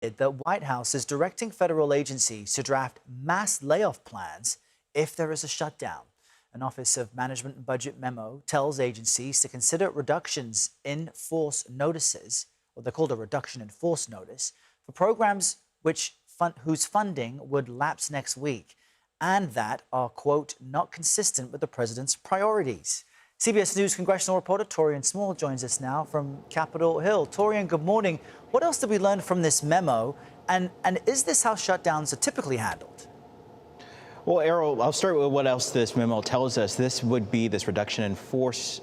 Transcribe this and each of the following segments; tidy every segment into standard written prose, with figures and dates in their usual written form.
The White House is directing federal agencies to draft mass layoff plans if there is a shutdown. An Office of Management and Budget memo tells agencies to consider reductions in force notices, or they're called a reduction in force notice, for programs whose funding would lapse next week and that are, quote, not consistent with the president's priorities. CBS News congressional reporter Taurean Small joins us now from Capitol Hill. Taurean, good morning. What else did we learn from this memo? And is this how shutdowns are typically handled? Well, Errol, I'll start with what else this memo tells us. This reduction in force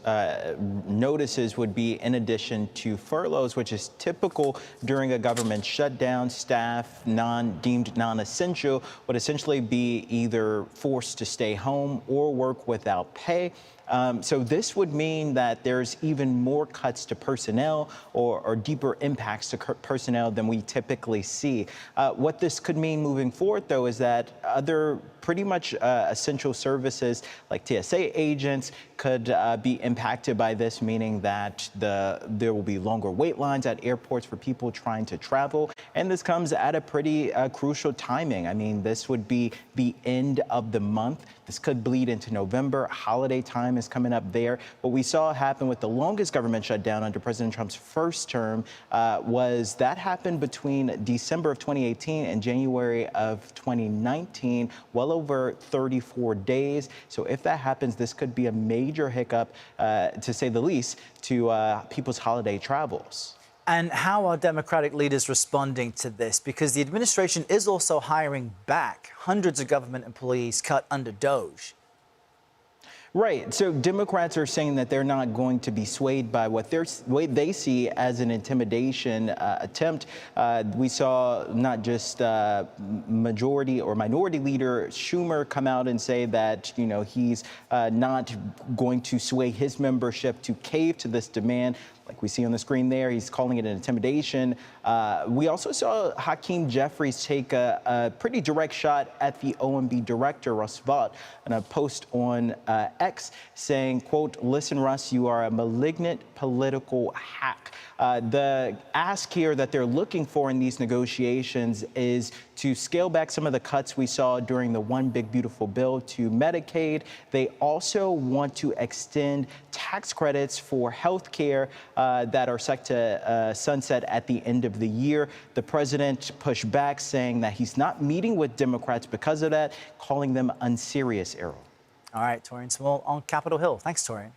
notices would be in addition to furloughs, which is typical during a government shutdown. Staff deemed non-essential would essentially be either forced to stay home or work without pay. So this would mean that there's even more cuts to personnel or deeper impacts to personnel than we typically see. What this could mean moving forward, though, is that other pretty much essential services like TSA agents could be impacted by this, meaning that there will be longer wait lines at airports for people trying to travel. And this comes at a pretty crucial timing. I mean, this would be the end of the month. This could bleed into November. Holiday time is coming up there. What we saw happen with the longest government shutdown under President Trump's first term was that happened between December of 2018 and January of 2019, well over 34 days. So if that happens, this could be a major hiccup, to say the least, to people's holiday travels. And how are Democratic leaders responding to this? Because the administration is also hiring back hundreds of government employees cut under DOGE. Right. So Democrats are saying that they're not going to be swayed by what they see as an intimidation attempt. We saw not just majority or minority leader Schumer come out and say that, he's not going to sway his membership to cave to this demand. Like we see on the screen there, he's calling it an intimidation. We also saw Hakeem Jeffries take a pretty direct shot at the OMB director, Russ Vought, in a post on X saying, quote, "Listen, Russ, you are a malignant political hack." The ask here that they're looking for in these negotiations is to scale back some of the cuts we saw during the One Big Beautiful Bill to Medicaid. They also want to extend tax credits for health care that are set to sunset at the end of the year. The president pushed back, saying that he's not meeting with Democrats because of that, calling them unserious, Errol. All right, Taurean Small on Capitol Hill. Thanks, Taurean.